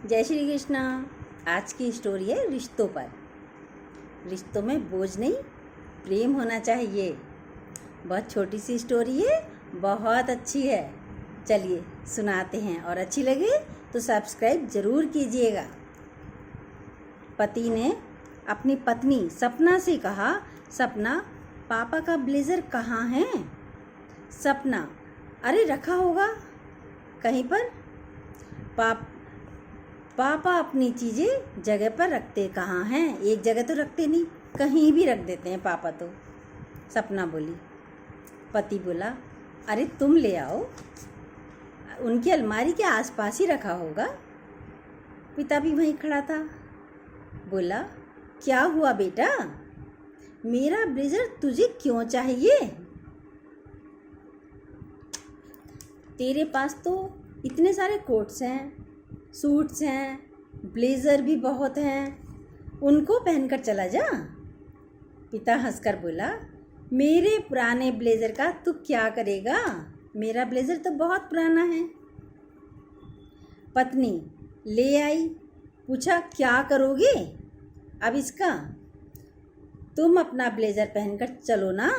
जय श्री कृष्णा। आज की स्टोरी है रिश्तों पर। रिश्तों में बोझ नहीं, प्रेम होना चाहिए। बहुत छोटी सी स्टोरी है, बहुत अच्छी है। चलिए सुनाते हैं, और अच्छी लगे तो सब्सक्राइब ज़रूर कीजिएगा। पति ने अपनी पत्नी सपना से कहा, सपना पापा का ब्लेज़र कहाँ है? सपना, अरे रखा होगा कहीं पर। पापा अपनी चीज़ें जगह पर रखते कहाँ हैं? एक जगह तो रखते नहीं, कहीं भी रख देते हैं पापा तो। सपना बोली। पति बोला, अरे तुम ले आओ, उनकी अलमारी के आसपास ही रखा होगा। पिता भी वहीं खड़ा था। बोला, क्या हुआ बेटा, मेरा ब्लेज़र तुझे क्यों चाहिए? तेरे पास तो इतने सारे कोट्स हैं, सूट्स हैं, ब्लेज़र भी बहुत हैं, उनको पहनकर चला जा। पिता हंसकर बोला, मेरे पुराने ब्लेज़र का तू क्या करेगा? मेरा ब्लेज़र तो बहुत पुराना है। पत्नी ले आई, पूछा, क्या करोगे अब इसका? तुम अपना ब्लेज़र पहनकर चलो ना।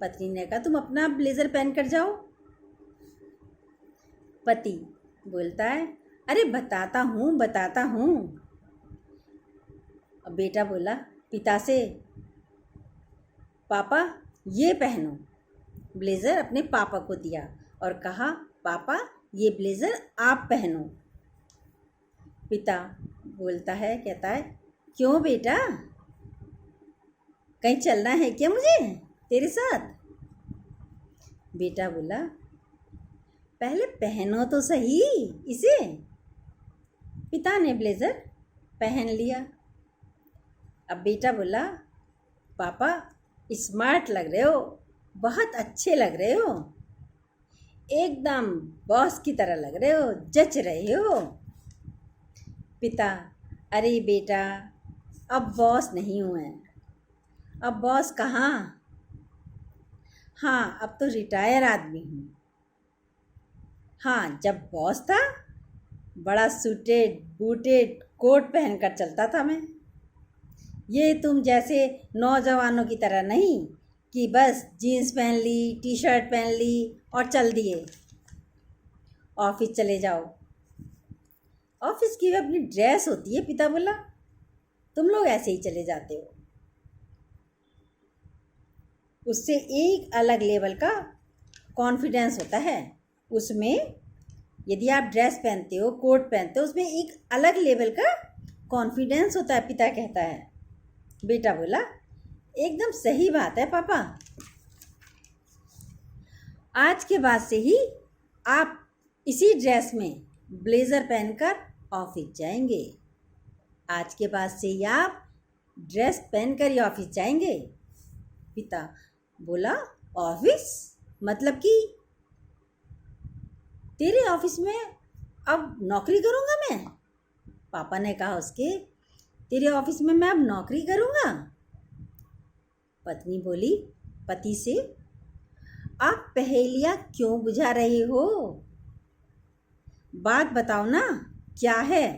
पत्नी ने कहा, तुम अपना ब्लेज़र पहनकर जाओ। पति बोलता है, अरे बताता हूँ। अब बेटा बोला पिता से, पापा ये पहनो। ब्लेज़र अपने पापा को दिया और कहा, पापा ये ब्लेज़र आप पहनो। पिता बोलता है, कहता है, क्यों बेटा, कहीं चलना है क्या मुझे तेरे साथ? बेटा बोला, पहले पहनो तो सही इसे। पिता ने ब्लेज़र पहन लिया। अब बेटा बोला, पापा स्मार्ट लग रहे हो, बहुत अच्छे लग रहे हो, एकदम बॉस की तरह लग रहे हो, जच रहे हो। पिता, अरे बेटा अब बॉस नहीं हुए, अब बॉस कहाँ, हाँ अब तो रिटायर आदमी हूँ। हाँ जब बॉस था बड़ा सूटेड बूटेड कोट पहनकर चलता था मैं। ये तुम जैसे नौजवानों की तरह नहीं कि बस जीन्स पहन ली, टी शर्ट पहन ली और चल दिए, ऑफिस चले जाओ। ऑफिस की भी अपनी ड्रेस होती है। पिता बोला, तुम लोग ऐसे ही चले जाते हो। उससे एक अलग लेवल का कॉन्फिडेंस होता है। उसमें यदि आप ड्रेस पहनते हो, कोट पहनते हो, उसमें एक अलग लेवल का कॉन्फिडेंस होता है, पिता कहता है। बेटा बोला, एकदम सही बात है पापा, आज के बाद से ही आप इसी ड्रेस में ब्लेज़र पहनकर ऑफिस जाएंगे। आज के बाद से ही आप ड्रेस पहनकर ही ऑफिस जाएंगे। पिता बोला, ऑफिस मतलब कि तेरे ऑफिस में अब नौकरी करूँगा मैं? पापा ने कहा उसके, तेरे ऑफिस में मैं अब नौकरी करूँगा? पत्नी बोली पति से, आप पहेलियाँ क्यों बुझा रहे हो? बात बताओ ना, क्या है?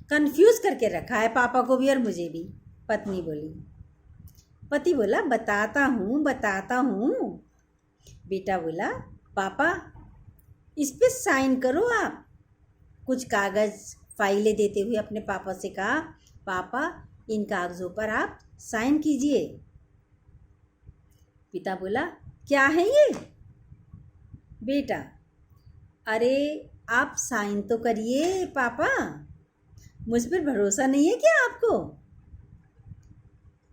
कंफ्यूज करके रखा है पापा को भी और मुझे भी। पत्नी बोली। पति बोला, बताता हूँ। बेटा बोला, पापा इस पे साइन करो आप। कुछ कागज़ फाइलें देते हुए अपने पापा से कहा, पापा इन कागज़ों पर आप साइन कीजिए। पिता बोला, क्या है ये? बेटा, अरे आप साइन तो करिए पापा, मुझ पर भरोसा नहीं है क्या आपको?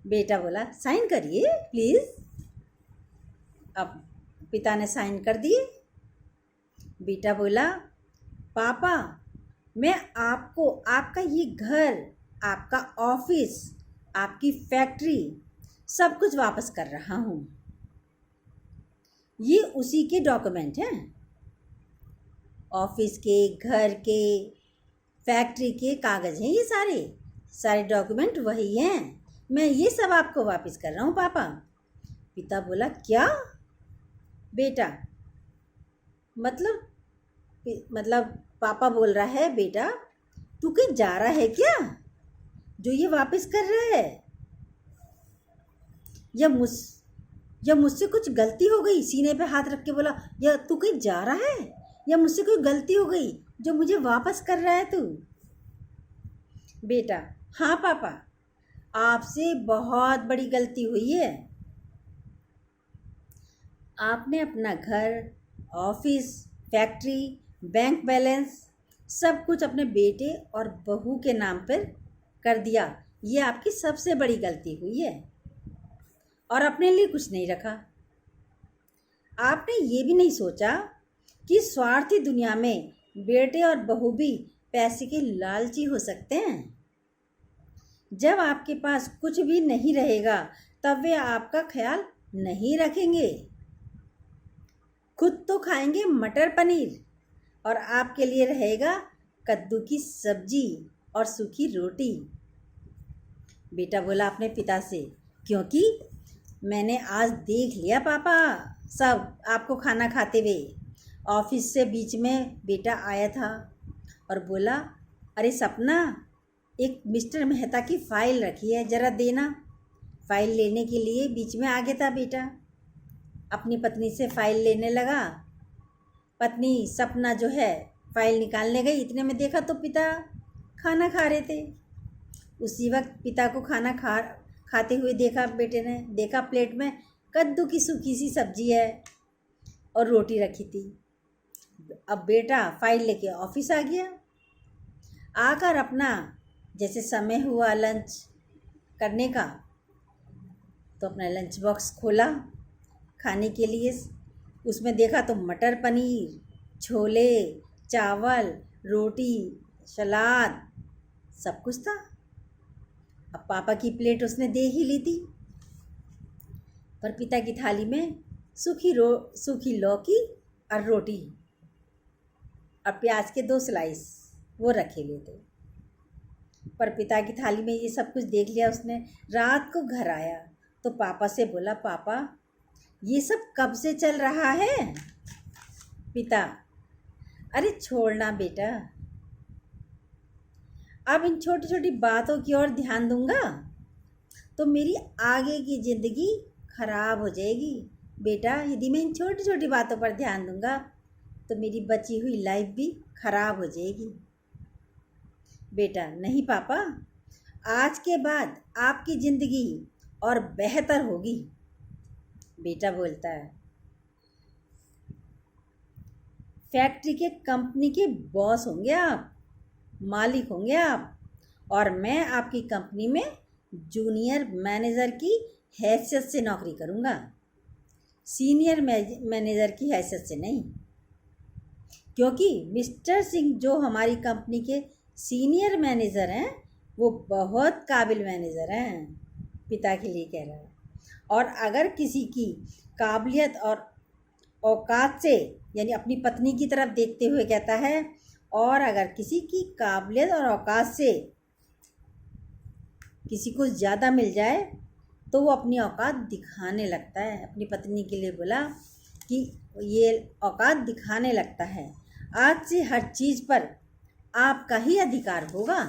बेटा बोला, साइन करिए प्लीज़। अब पिता ने साइन कर दिए। बेटा बोला, पापा मैं आपको आपका ये घर, आपका ऑफिस, आपकी फैक्ट्री सब कुछ वापस कर रहा हूँ। ये उसी के डॉक्यूमेंट हैं, ऑफिस के, घर के, फैक्ट्री के कागज़ हैं, ये सारे डॉक्यूमेंट वही हैं। मैं ये सब आपको वापस कर रहा हूँ पापा। पिता बोला, क्या बेटा? मतलब पापा बोल रहा है, बेटा तू कहीं जा रहा है क्या जो ये वापस कर रहा है? या मुझ या मुझसे कुछ गलती हो गई? सीने पे हाथ रख के बोला, या तू कहीं जा रहा है, या मुझसे कोई गलती हो गई जो मुझे वापस कर रहा है तू? बेटा, हाँ पापा, आपसे बहुत बड़ी गलती हुई है। आपने अपना घर, ऑफिस, फैक्ट्री, बैंक बैलेंस सब कुछ अपने बेटे और बहू के नाम पर कर दिया। ये आपकी सबसे बड़ी गलती हुई है। और अपने लिए कुछ नहीं रखा। आपने ये भी नहीं सोचा कि स्वार्थी दुनिया में बेटे और बहू भी पैसे के लालची हो सकते हैं। जब आपके पास कुछ भी नहीं रहेगा तब वे आपका ख्याल नहीं रखेंगे। खुद तो खाएंगे मटर पनीर और आपके लिए रहेगा कद्दू की सब्जी और सूखी रोटी। बेटा बोला अपने पिता से, क्योंकि मैंने आज देख लिया पापा सब आपको खाना खाते हुए। ऑफिस से बीच में बेटा आया था और बोला, अरे सपना, एक मिस्टर मेहता की फ़ाइल रखी है, ज़रा देना। फ़ाइल लेने के लिए बीच में आ गया था बेटा। अपनी पत्नी से फ़ाइल लेने लगा। पत्नी सपना जो है फ़ाइल निकालने गई, इतने में देखा तो पिता खाना खा रहे थे। उसी वक्त पिता को खाना खाते हुए देखा बेटे ने। देखा प्लेट में कद्दू की सूखी सी सब्जी है और रोटी रखी थी। अब बेटा फ़ाइल लेके ऑफिस आ गया। आकर अपना जैसे समय हुआ लंच करने का, तो अपना लंच बॉक्स खोला खाने के लिए। उसमें देखा तो मटर पनीर, छोले, चावल, रोटी, सलाद सब कुछ था। अब पापा की प्लेट उसने देख ही ली थी, पर पिता की थाली में सूखी लौकी और रोटी और प्याज के 2 स्लाइस वो रखे हुए थे। पर पिता की थाली में ये सब कुछ देख लिया उसने। रात को घर आया तो पापा से बोला, पापा ये सब कब से चल रहा है? पिता, अरे छोड़ना बेटा, अब इन छोटी छोटी बातों की ओर ध्यान दूंगा तो मेरी आगे की ज़िंदगी खराब हो जाएगी। बेटा, यदि मैं इन छोटी छोटी बातों पर ध्यान दूंगा तो मेरी बची हुई लाइफ भी खराब हो जाएगी। बेटा, नहीं पापा, आज के बाद आपकी ज़िंदगी और बेहतर होगी। बेटा बोलता है, फैक्ट्री के कंपनी के बॉस होंगे आप, मालिक होंगे आप, और मैं आपकी कंपनी में जूनियर मैनेजर की हैसियत से नौकरी करूँगा, सीनियर मैनेजर की हैसियत से नहीं। क्योंकि मिस्टर सिंह जो हमारी कंपनी के सीनियर मैनेजर हैं वो बहुत काबिल मैनेजर हैं। पिता के लिए कह रहा है। और अगर किसी की काबिलियत और औकात से, यानी अपनी पत्नी की तरफ देखते हुए कहता है, और अगर किसी की काबिलियत और औकात से किसी को ज़्यादा मिल जाए तो वो अपनी औकात दिखाने लगता है। अपनी पत्नी के लिए बोला कि ये औकात दिखाने लगता है। आज से हर चीज़ पर आपका ही अधिकार होगा।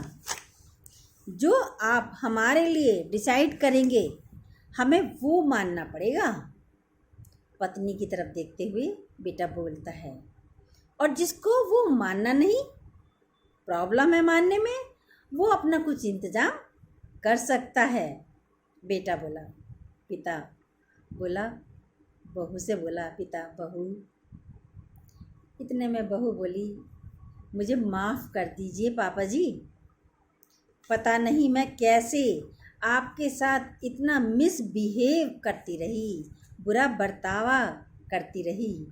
जो आप हमारे लिए डिसाइड करेंगे हमें वो मानना पड़ेगा। पत्नी की तरफ देखते हुए बेटा बोलता है, और जिसको वो मानना नहीं, प्रॉब्लम है मानने में, वो अपना कुछ इंतज़ाम कर सकता है। बेटा बोला। पिता बोला, बहू से बोला, पिता, बहू। इतने में बहू बोली, मुझे माफ़ कर दीजिए पापा जी, पता नहीं मैं कैसे आपके साथ इतना मिसबिहेव करती रही, बुरा बर्तावा करती रही,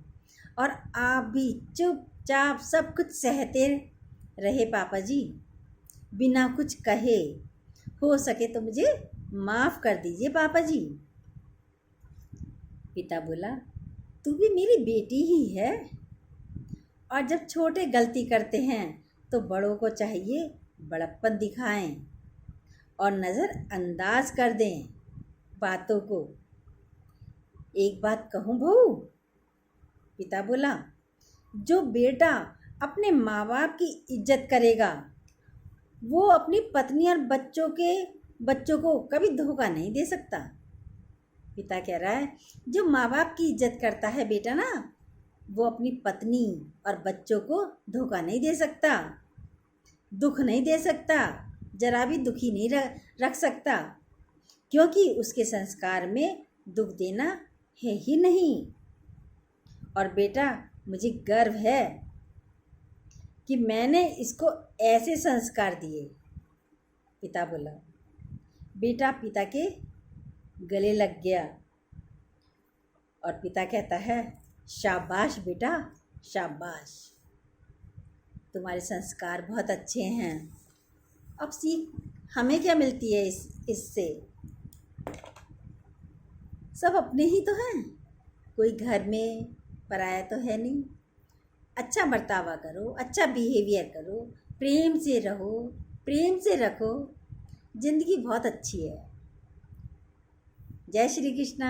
और आप भी चुपचाप सब कुछ सहते रहे पापा जी, बिना कुछ कहे। हो सके तो मुझे माफ़ कर दीजिए पापा जी। पिता बोला, तू भी मेरी बेटी ही है, और जब छोटे गलती करते हैं तो बड़ों को चाहिए बड़प्पन दिखाएं और नज़रअंदाज कर दें बातों को। एक बात कहूँ बहू? पिता बोला, जो बेटा अपने माँ बाप की इज्जत करेगा वो अपनी पत्नी और बच्चों को कभी धोखा नहीं दे सकता। पिता कह रहा है, जो माँ बाप की इज्जत करता है बेटा ना, वो अपनी पत्नी और बच्चों को धोखा नहीं दे सकता, दुख नहीं दे सकता, जरा भी दुखी नहीं रख सकता, क्योंकि उसके संस्कार में दुख देना है ही नहीं। और बेटा, मुझे गर्व है कि मैंने इसको ऐसे संस्कार दिए। पिता बोला। बेटा पिता के गले लग गया और पिता कहता है, शाबाश बेटा, शाबाश, तुम्हारे संस्कार बहुत अच्छे हैं। अब सीख हमें क्या मिलती है इससे? सब अपने ही तो हैं, कोई घर में पराया तो है नहीं। अच्छा बर्तावा करो, अच्छा बिहेवियर करो, प्रेम से रहो, प्रेम से रखो, ज़िंदगी बहुत अच्छी है। जय श्री कृष्णा।